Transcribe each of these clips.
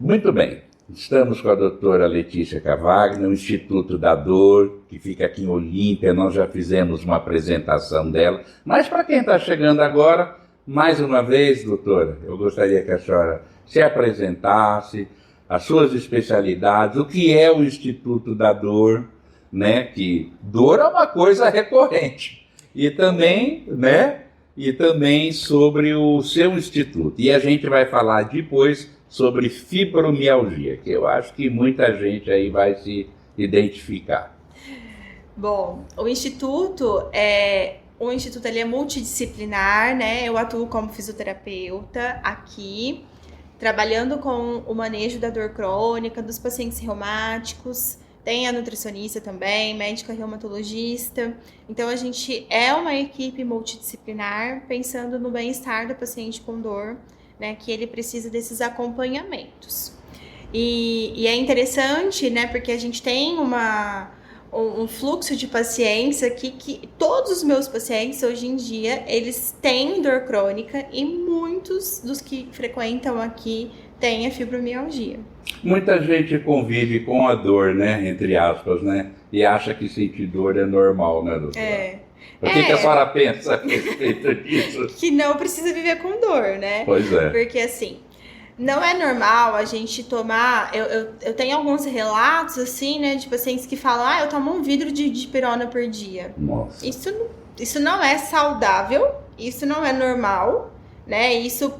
Muito bem, estamos com a doutora Letícia Cavagna, o Instituto da Dor, que fica aqui em Olímpia. Nós já fizemos uma apresentação dela, mas para quem está chegando agora, mais uma vez, doutora, eu gostaria que a senhora se apresentasse, as suas especialidades, o que é o Instituto da Dor, né? Que dor é uma coisa recorrente, e também, né? E também sobre o seu instituto. E a gente vai falar depois sobre fibromialgia, que eu acho que muita gente aí vai se identificar. Bom, o instituto é ele é multidisciplinar, né? Eu atuo como fisioterapeuta aqui, trabalhando com o manejo da dor crônica dos pacientes reumáticos. Tem a nutricionista também, médica reumatologista. Então, a gente é uma equipe multidisciplinar pensando no bem-estar do paciente com dor, né, que ele precisa desses acompanhamentos. E é interessante, né, porque a gente tem um fluxo de pacientes aqui que todos os meus pacientes hoje em dia, eles têm dor crônica e muitos dos que frequentam aqui têm a fibromialgia. Muita gente convive com a dor, né, entre aspas, né, e acha que sentir dor é normal, né, doutora? O que a senhora pensa a respeito disso? Que não precisa viver com dor, né? Pois é. Porque assim, não é normal a gente tomar... Eu tenho alguns relatos, assim, né, de pacientes que falam, eu tomo um vidro de dipirona por dia. Nossa. Isso não é saudável, isso não é normal, né? Isso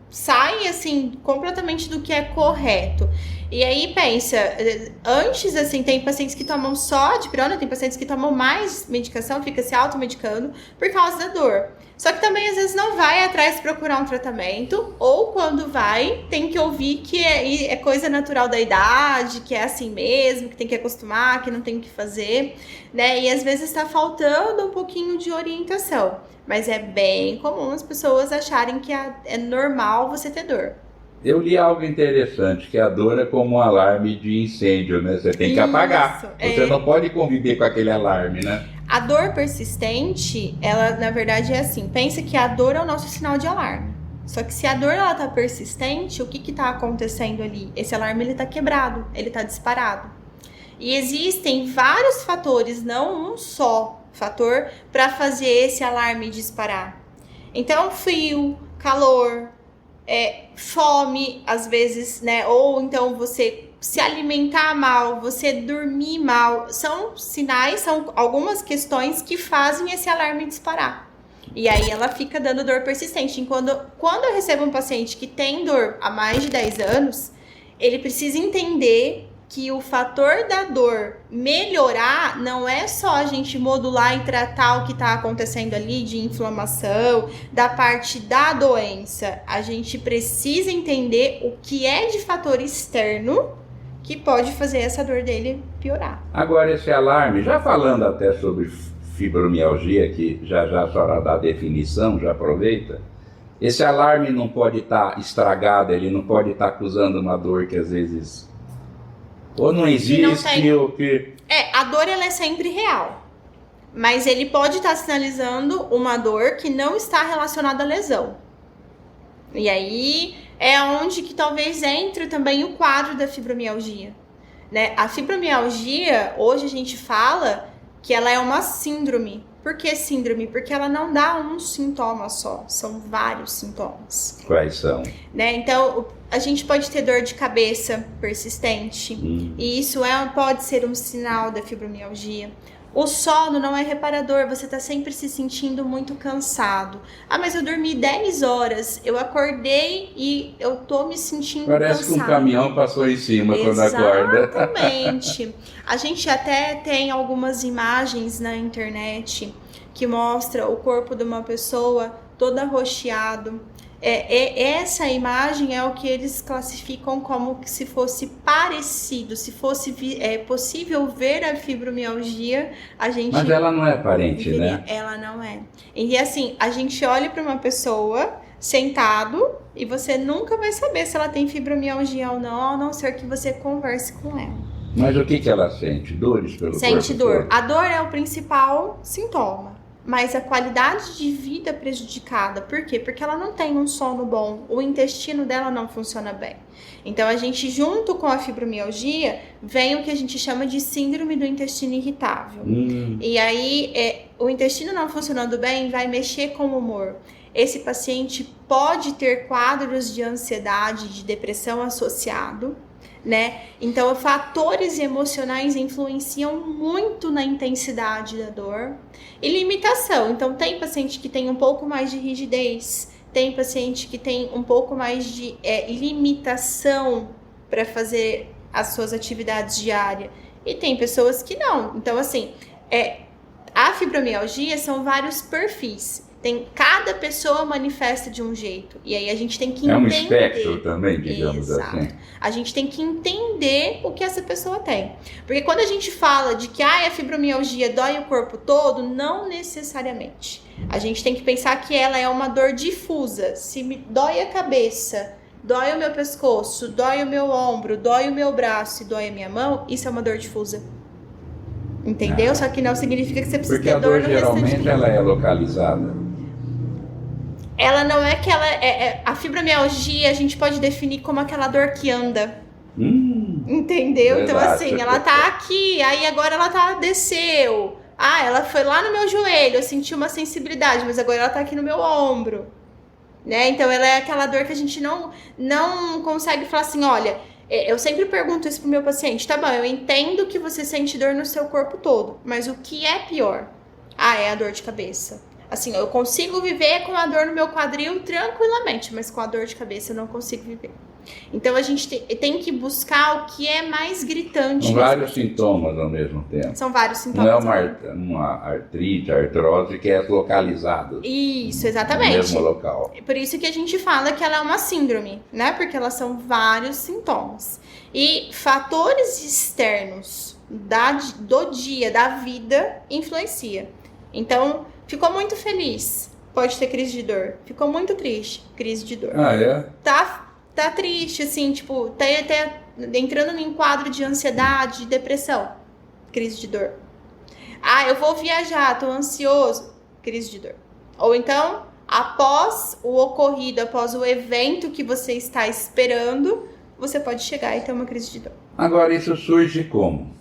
sai, assim, completamente do que é correto. E aí, pensa, antes, assim, tem pacientes que tomam só dipirona, tem pacientes que tomam mais medicação, fica se automedicando por causa da dor. Só que também, às vezes, não vai atrás procurar um tratamento, ou quando vai, tem que ouvir que é coisa natural da idade, que é assim mesmo, que tem que acostumar, que não tem o que fazer, né? E às vezes está faltando um pouquinho de orientação. Mas é bem comum as pessoas acharem que é normal você ter dor. Eu li algo interessante, que a dor é como um alarme de incêndio, né? Você tem que apagar. Você não pode conviver com aquele alarme, né? A dor persistente, ela na verdade é assim, pensa que a dor é o nosso sinal de alarme. Só que se a dor ela tá persistente, o que tá acontecendo ali? Esse alarme ele tá quebrado, ele tá disparado. E existem vários fatores, não um só fator, para fazer esse alarme disparar. Então, frio, calor, fome, às vezes, né? Ou então você se alimentar mal, você dormir mal, são sinais, são algumas questões que fazem esse alarme disparar. E aí ela fica dando dor persistente. Quando eu recebo um paciente que tem dor há mais de 10 anos, ele precisa entender que o fator da dor melhorar não é só a gente modular e tratar o que está acontecendo ali de inflamação, da parte da doença. A gente precisa entender o que é de fator externo que pode fazer essa dor dele piorar. Agora, esse alarme, já falando até sobre fibromialgia, que já a senhora dá a definição, já aproveita, esse alarme não pode estar estragado, ele não pode estar acusando uma dor que às vezes... Ou não existe, ou que... A dor ela é sempre real. Mas ele pode estar sinalizando uma dor que não está relacionada à lesão. E aí é onde que talvez entre também o quadro da fibromialgia, né? A fibromialgia, hoje a gente fala que ela é uma síndrome. Por que síndrome? Porque ela não dá um sintoma só, são vários sintomas. Quais são? Né? Então, a gente pode ter dor de cabeça persistente, e isso pode ser um sinal da fibromialgia. O sono não é reparador, você está sempre se sentindo muito cansado. Mas eu dormi 10 horas, eu acordei e eu tô me sentindo Parece cansado. Que um caminhão passou em cima quando acorda. Exatamente. A gente até tem algumas imagens na internet que mostra o corpo de uma pessoa todo arroxeado. Essa imagem é o que eles classificam como se fosse parecido, se fosse possível ver a fibromialgia, a gente... Mas ela não é aparente, né? Ela não é. E assim, a gente olha para uma pessoa sentado e você nunca vai saber se ela tem fibromialgia ou não, a não ser que você converse com ela. Mas o que ela sente? Dores pelo corpo? Sente dor. A dor é o principal sintoma. mas a qualidade de vida é prejudicada. Por quê? Porque ela não tem um sono bom, o intestino dela não funciona bem. Então, a gente, junto com a fibromialgia, vem o que a gente chama de síndrome do intestino irritável. E aí, o intestino não funcionando bem vai mexer com o humor. Esse paciente pode ter quadros de ansiedade, de depressão associado, né? Então, fatores emocionais influenciam muito na intensidade da dor e limitação. Então, tem paciente que tem um pouco mais de rigidez, tem paciente que tem um pouco mais de limitação para fazer as suas atividades diárias e tem pessoas que não. Então, assim, a fibromialgia são vários perfis. Cada pessoa manifesta de um jeito. E aí a gente tem que entender. É um espectro também, digamos. Exato. Assim. A gente tem que entender o que essa pessoa tem. Porque quando a gente fala de que a fibromialgia dói o corpo todo, não necessariamente. A gente tem que pensar que ela é uma dor difusa. Se me dói a cabeça, dói o meu pescoço, dói o meu ombro, dói o meu braço e dói a minha mão, isso é uma dor difusa. Entendeu? Só que não significa que você precisa ter dor no restante. Porque a dor geralmente ela é localizada. Ela não é que ela a fibromialgia a gente pode definir como aquela dor que anda. Entendeu? Verdade. Então assim, ela tá aqui, aí agora ela desceu. Ela foi lá no meu joelho, eu senti uma sensibilidade, mas agora ela tá aqui no meu ombro. Né? Então ela é aquela dor que a gente não consegue falar assim, olha, eu sempre pergunto isso pro meu paciente, tá bom, eu entendo que você sente dor no seu corpo todo, mas o que é pior? É a dor de cabeça. Assim, eu consigo viver com a dor no meu quadril tranquilamente, mas com a dor de cabeça eu não consigo viver. Então, a gente tem que buscar o que é mais gritante. São vários sintomas ao mesmo tempo. São vários sintomas. Não é uma artrite, artrose que é localizada. Isso, exatamente. No mesmo local. Por isso que a gente fala que ela é uma síndrome, né? Porque elas são vários sintomas. E fatores externos do dia, da vida, influencia. Então, ficou muito feliz, pode ter crise de dor. Ficou muito triste, crise de dor. Tá triste, assim, tipo, tá entrando em quadro de ansiedade, de depressão, crise de dor. Eu vou viajar, tô ansioso, crise de dor. Ou então, após o ocorrido, após o evento que você está esperando, você pode chegar e ter uma crise de dor. Agora, isso surge como?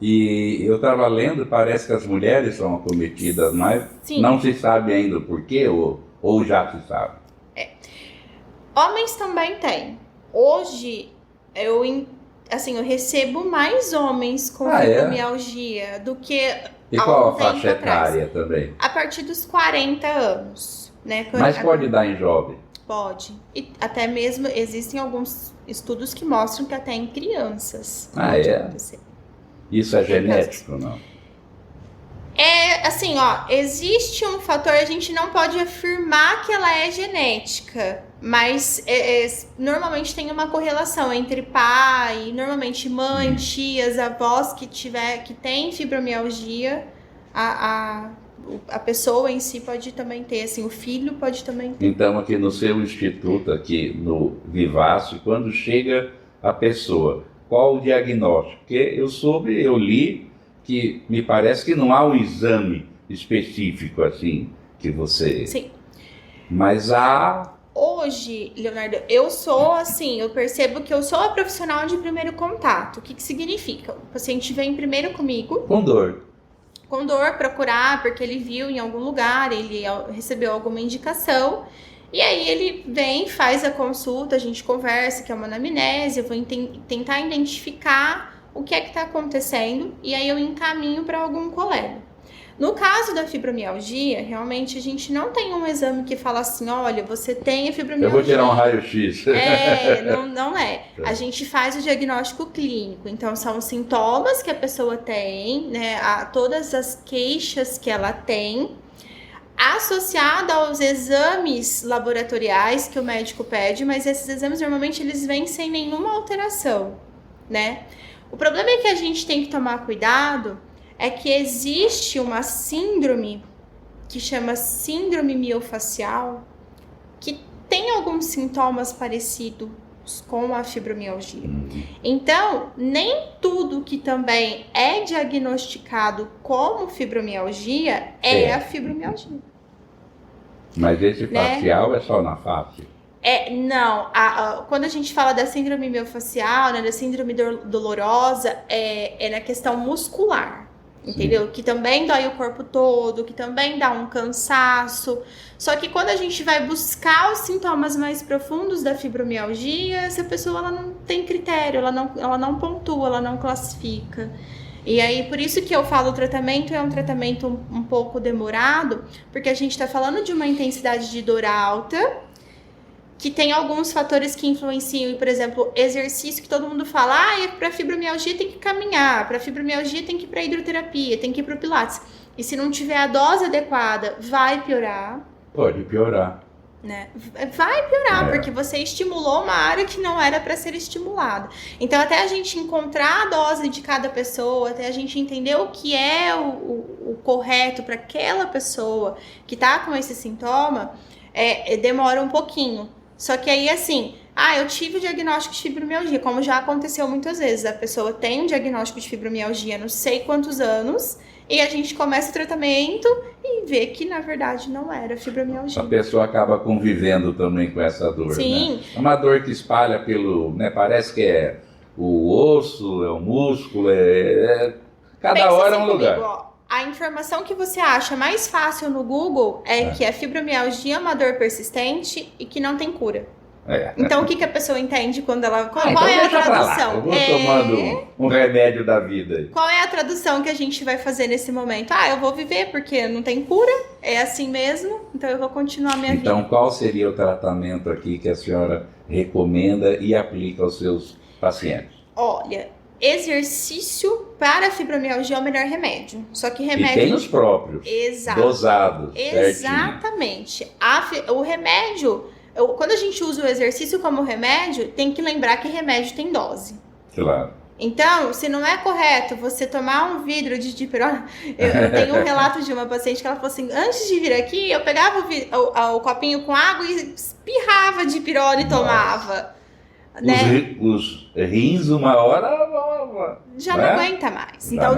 E eu estava lendo, parece que as mulheres são acometidas, mas Sim. Não se sabe ainda o porquê, ou já se sabe. Homens também têm. Hoje, eu recebo mais homens com fibromialgia do que E qual a faixa etária também? A partir dos 40 anos. Né? Mas pode dar em jovem? Pode. E até mesmo existem alguns estudos que mostram que até em crianças pode acontecer. Isso é genético, não? Assim, existe um fator, a gente não pode afirmar que ela é genética, mas normalmente tem uma correlação entre pai, normalmente mãe, tias, avós que tem fibromialgia, a pessoa em si pode também ter, assim, o filho pode também ter. Então, aqui no seu instituto, aqui no Vivace, quando chega a pessoa, qual o diagnóstico? Porque eu li que me parece que não há um exame específico assim que você... Sim. Mas há... Hoje, Leonardo, eu percebo que eu sou a profissional de primeiro contato. O que significa? O paciente vem primeiro comigo. Com dor, procurar, porque ele viu em algum lugar, ele recebeu alguma indicação. E aí ele vem, faz a consulta, a gente conversa, que é uma anamnese, eu vou tentar identificar o que é que está acontecendo e aí eu encaminho para algum colega. No caso da fibromialgia, realmente a gente não tem um exame que fala assim, olha, você tem a fibromialgia. Eu vou tirar um raio-x. Não é. A gente faz o diagnóstico clínico, então são os sintomas que a pessoa tem, né, todas as queixas que ela tem, associada aos exames laboratoriais que o médico pede, mas esses exames normalmente eles vêm sem nenhuma alteração, né? O problema é que a gente tem que tomar cuidado, é que existe uma síndrome que chama síndrome miofascial, que tem alguns sintomas parecidos com a fibromialgia. Então, nem tudo que também é diagnosticado como fibromialgia é a fibromialgia. Mas esse facial é só na face? Não, quando a gente fala da síndrome miofascial, né, da síndrome dolorosa, é na questão muscular. Entendeu? Sim. Que também dói o corpo todo, que também dá um cansaço. Só que quando a gente vai buscar os sintomas mais profundos da fibromialgia, essa pessoa ela não tem critério, ela não pontua, ela não classifica. E aí, por isso que eu falo, o tratamento é um tratamento um pouco demorado, porque a gente está falando de uma intensidade de dor alta, que tem alguns fatores que influenciam, por exemplo, exercício que todo mundo fala, para fibromialgia tem que caminhar, para fibromialgia tem que ir para hidroterapia, tem que ir para o pilates. E se não tiver a dose adequada, vai piorar. Pode piorar. Né? Vai piorar, porque você estimulou uma área que não era para ser estimulada. Então, até a gente encontrar a dose de cada pessoa, até a gente entender o que é o correto para aquela pessoa que está com esse sintoma, demora um pouquinho. Só que aí, assim, eu tive o diagnóstico de fibromialgia, como já aconteceu muitas vezes. A pessoa tem um diagnóstico de fibromialgia há não sei quantos anos, e a gente começa o tratamento e vê que, na verdade, não era fibromialgia. A pessoa acaba convivendo também com essa dor, Sim. Né? É uma dor que espalha pelo... né? Parece que é o osso, é o músculo, cada Pensa hora assim é um lugar. Comigo, ó. A informação que você acha mais fácil no Google que a fibromialgia é uma dor persistente e que não tem cura. Então, o que a pessoa entende quando ela... Qual é a tradução? Eu vou tomando um remédio da vida. Qual é a tradução que a gente vai fazer nesse momento? Eu vou viver porque não tem cura, é assim mesmo, então eu vou continuar minha vida. Então, qual seria o tratamento aqui que a senhora recomenda e aplica aos seus pacientes? Olha... Exercício para a fibromialgia é o melhor remédio. Só que remédio... E tem os próprios. Exato. Dosados. Exatamente. O remédio... Quando a gente usa o exercício como remédio, tem que lembrar que remédio tem dose. Claro. Então, se não é correto você tomar um vidro de dipirona... Eu tenho um relato de uma paciente que ela falou assim, antes de vir aqui, eu pegava o copinho com água e espirrava dipirona e tomava. Né? Os rins, uma hora já não aguenta mais. Então,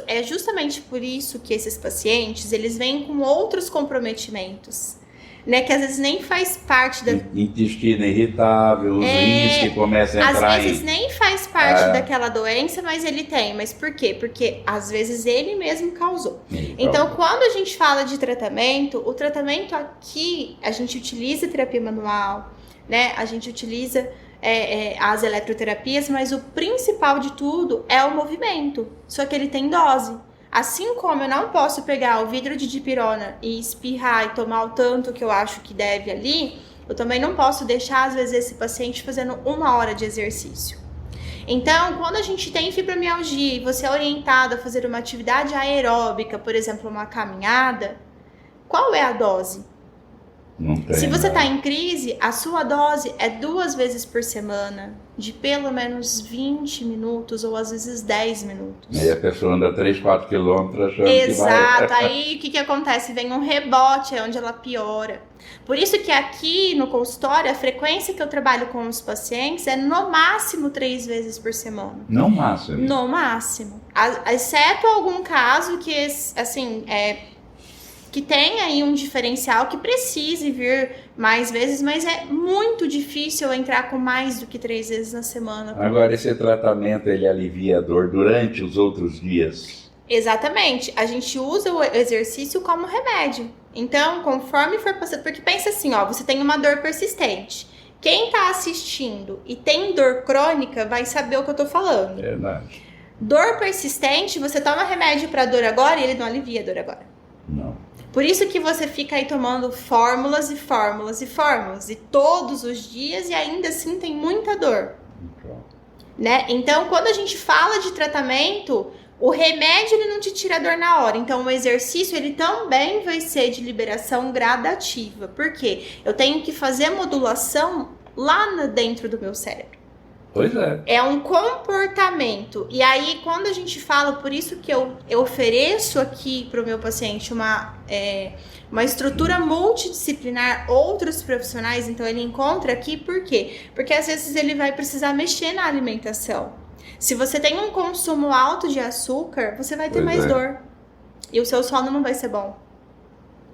é justamente por isso que esses pacientes, eles vêm com outros comprometimentos, né? Que às vezes nem faz parte da... Intestino irritável, os rins que começam a entrar às vezes nem faz parte daquela doença, mas ele tem. Mas por quê? Porque às vezes ele mesmo causou. Então, quando a gente fala de tratamento, o tratamento aqui, a gente utiliza terapia manual, né? A gente utiliza as eletroterapias, mas o principal de tudo é o movimento, só que ele tem dose. Assim como eu não posso pegar o vidro de dipirona e espirrar e tomar o tanto que eu acho que deve ali, eu também não posso deixar, às vezes, esse paciente fazendo 1 hora de exercício. Então, quando a gente tem fibromialgia e você é orientado a fazer uma atividade aeróbica, por exemplo, uma caminhada, qual é a dose? Se você está em crise, a sua dose é 2 vezes por semana, de pelo menos 20 minutos ou às vezes 10 minutos. E a pessoa anda 3, 4 quilômetros achando Exato, que vai... aí o que acontece? Vem um rebote, é onde ela piora. Por isso que aqui no consultório, a frequência que eu trabalho com os pacientes é no máximo 3 vezes por semana. No máximo? No máximo. Exceto algum caso que, assim, que tem aí um diferencial que precise vir mais vezes, mas é muito difícil eu entrar com mais do que 3 vezes na semana. Agora, esse tratamento, ele alivia a dor durante os outros dias? Exatamente. A gente usa o exercício como remédio. Então, conforme for passando... Porque pensa assim, você tem uma dor persistente. Quem está assistindo e tem dor crônica vai saber o que eu tô falando. Verdade. Dor persistente, você toma remédio para dor agora e ele não alivia a dor agora. Não. Por isso que você fica aí tomando fórmulas e fórmulas e fórmulas, e todos os dias, e ainda assim tem muita dor. Né? Então, quando a gente fala de tratamento, o remédio ele não te tira a dor na hora. Então, o exercício ele também vai ser de liberação gradativa. Por quê? Eu tenho que fazer modulação lá dentro do meu cérebro. Pois é. É um comportamento. E aí, quando a gente fala, por isso que eu ofereço aqui para o meu paciente uma estrutura multidisciplinar, outros profissionais, então ele encontra aqui, por quê? Porque às vezes ele vai precisar mexer na alimentação. Se você tem um consumo alto de açúcar, você vai ter mais dor. E o seu sono não vai ser bom.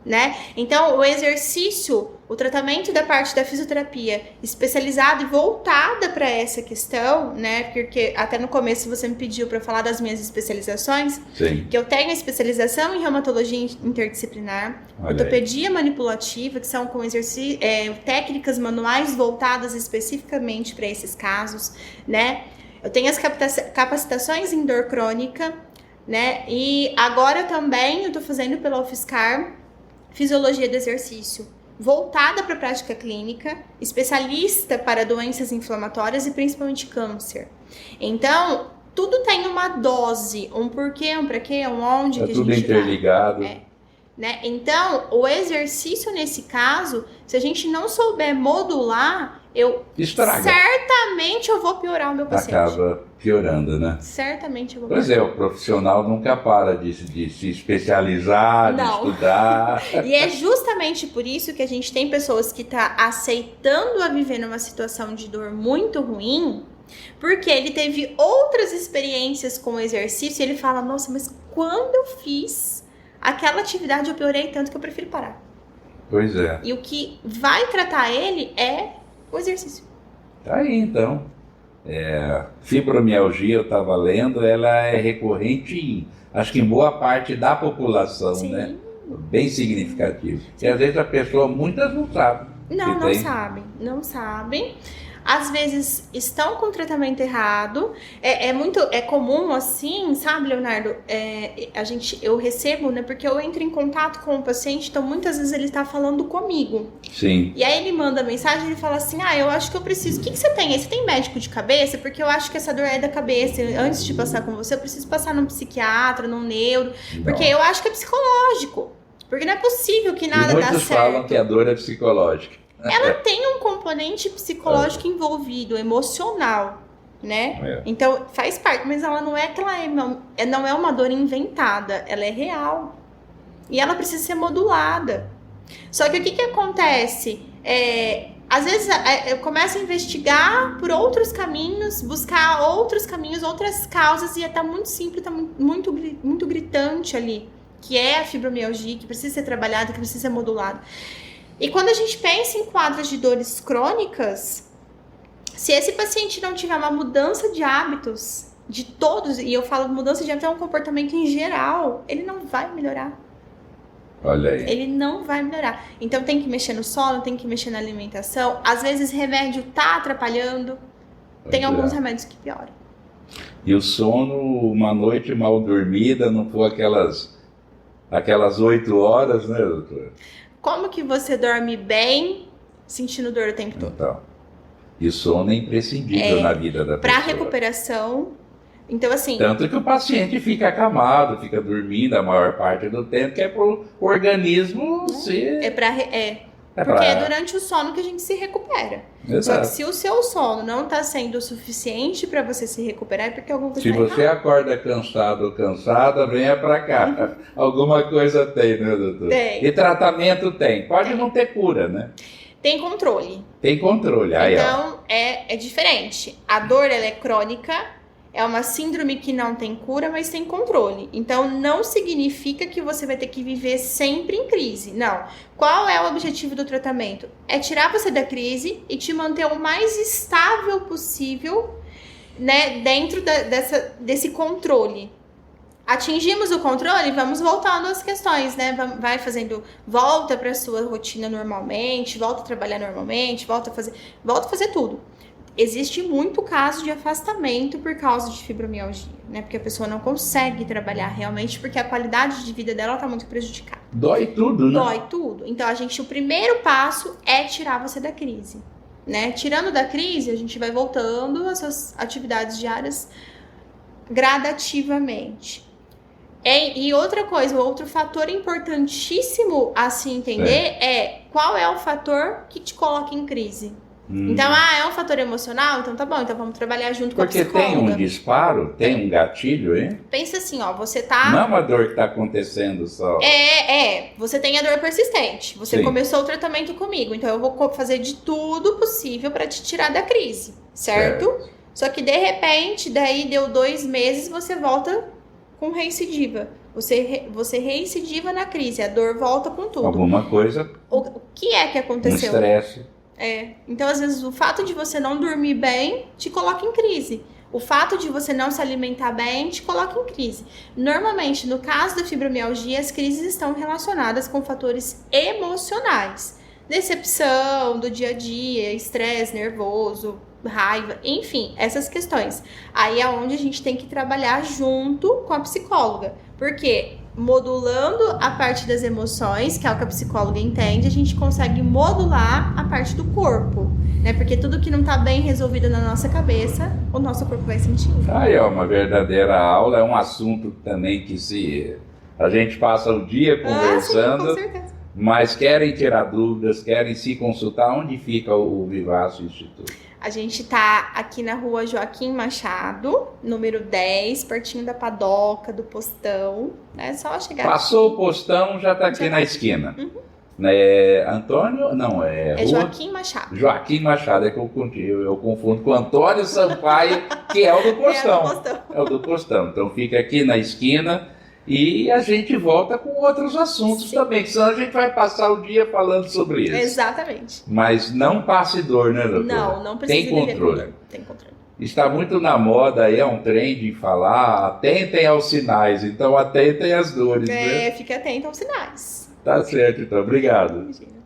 Né? Então, o exercício, o tratamento da parte da fisioterapia especializada e voltada para essa questão, né? Porque até no começo você me pediu para falar das minhas especializações. Sim. Que eu tenho a especialização em reumatologia interdisciplinar, ortopedia manipulativa, que são com técnicas manuais voltadas especificamente para esses casos, né? Eu tenho as capacitações em dor crônica, né? E agora também eu tô fazendo pela UFSCar Fisiologia do Exercício, voltada para a prática clínica, especialista para doenças inflamatórias e principalmente câncer. Então, tudo tem uma dose, um porquê, um para quê, um onde que a gente vai. Tudo interligado. Né? Então, o exercício nesse caso, se a gente não souber modular, certamente eu vou piorar o meu paciente. Acaba piorando, né? Certamente eu vou piorar. Pois é, o profissional nunca para de se especializar, de estudar. E é justamente por isso que a gente tem pessoas que estão aceitando a viver numa situação de dor muito ruim, porque ele teve outras experiências com o exercício e ele fala, nossa, mas quando eu fiz aquela atividade eu piorei tanto que eu prefiro parar. Pois é. E o que vai tratar ele é o exercício. Tá aí, então. Fibromialgia, eu estava lendo, ela é recorrente acho que em boa parte da população, sim, né? Bem significativo. Sim. E às vezes a pessoa, muitas não sabem. Não sabem. Às vezes estão com o tratamento errado. É comum assim, sabe, Leonardo? Eu recebo, né? Porque eu entro em contato com o paciente, então muitas vezes ele está falando comigo. Sim. E aí ele manda mensagem e ele fala assim: eu acho que eu preciso. O que você tem aí? Você tem médico de cabeça? Porque eu acho que essa dor é da cabeça. Antes de passar com você, eu preciso passar num psiquiatra, num neuro. Porque eu acho que é psicológico. Porque não é possível que nada dá certo. Muitos falam que a dor é psicológica. Ela tem um componente psicológico envolvido, emocional, né? Então, faz parte, mas ela não é não é uma dor inventada, ela é real. E ela precisa ser modulada. Só que o que acontece? Às vezes eu começo a investigar por outros caminhos, buscar outros caminhos, outras causas, e tá muito simples, tá muito gritante ali, que é a fibromialgia, que precisa ser trabalhada, que precisa ser modulada. E quando a gente pensa em quadros de dores crônicas, se esse paciente não tiver uma mudança de hábitos, de todos, e eu falo mudança de hábitos é um comportamento em geral, ele não vai melhorar. Olha aí. Ele não vai melhorar. Então tem que mexer no sono, tem que mexer na alimentação. Às vezes remédio tá atrapalhando. Tem alguns remédios que pioram. E o sono, uma noite mal dormida, não for aquelas 8 horas, né, doutor? Como que você dorme bem sentindo dor o tempo todo? Então, e o sono é imprescindível na vida da pessoa. Para recuperação. Então, assim... Tanto que o paciente fica acamado, fica dormindo a maior parte do tempo, que é para o organismo se... Porque é durante o sono que a gente se recupera. Exato. Só que se o seu sono não está sendo o suficiente para você se recuperar, é porque alguma coisa está errada. Se você acorda cansado ou cansada, venha para cá. Alguma coisa tem, né, doutor? Tem. E tratamento tem. Pode não ter cura, né? Tem controle. Tem controle. Aí, então, é diferente. A dor, ela é crônica. É uma síndrome que não tem cura, mas tem controle. Então, não significa que você vai ter que viver sempre em crise. Não. Qual é o objetivo do tratamento? É tirar você da crise e te manter o mais estável possível, né, dentro desse controle. Atingimos o controle, vamos voltando às questões, né? Vai fazendo, volta para sua rotina normalmente, volta a trabalhar normalmente, volta a fazer tudo. Existe muito caso de afastamento por causa de fibromialgia, né? Porque a pessoa não consegue trabalhar realmente porque a qualidade de vida dela tá muito prejudicada. Dói tudo, né? Dói tudo. Então, o primeiro passo é tirar você da crise, né? Tirando da crise, a gente vai voltando às suas atividades diárias gradativamente. E outra coisa, outro fator importantíssimo a se entender é qual é o fator que te coloca em crise. Então, é um fator emocional? Então tá bom, então vamos trabalhar junto com a Porque psicóloga. tem um disparo, tem um gatilho, hein? Pensa assim, ó, você tá... Não é uma dor que está acontecendo só. Você tem a dor persistente. Você Sim. começou o tratamento comigo, então eu vou fazer de tudo possível pra te tirar da crise, certo? Só que de repente, daí deu 2 meses, você volta com reincidiva. Você reincidiva na crise, a dor volta com tudo. Alguma coisa, O que é que um aconteceu? estresse. Então, às vezes, o fato de você não dormir bem te coloca em crise. O fato de você não se alimentar bem te coloca em crise. Normalmente, no caso da fibromialgia, as crises estão relacionadas com fatores emocionais. Decepção do dia a dia, estresse nervoso, raiva, enfim, essas questões. Aí é onde a gente tem que trabalhar junto com a psicóloga. Porque modulando a parte das emoções, que é o que a psicóloga entende, a gente consegue modular a parte do corpo, né? Porque tudo que não tá bem resolvido na nossa cabeça, o nosso corpo vai sentir. Aí é uma verdadeira aula, é um assunto também que a gente passa o dia conversando, sim, com certeza. mas querem tirar dúvidas, querem se consultar, onde fica o Vivace Instituto? A gente tá aqui na rua Joaquim Machado, número 10, pertinho da Padoca, do Postão. É só chegar. Passou o postão, já está aqui na esquina. Antônio? Não, É rua Joaquim Machado. Joaquim Machado, é que eu confundo com Antônio Sampaio, que é o do postão. É o do postão. Então fica aqui na esquina e a gente volta com outros assuntos também, que senão a gente vai passar o dia falando sobre isso. Exatamente. Mas não passe dor, né, doutora? Não precisa Tem controle. Tem controle. Está muito na moda aí, é um trend em falar, atentem aos sinais, então atentem às dores, né? Fique atento aos sinais. Tá certo, então. Obrigado. Imagina.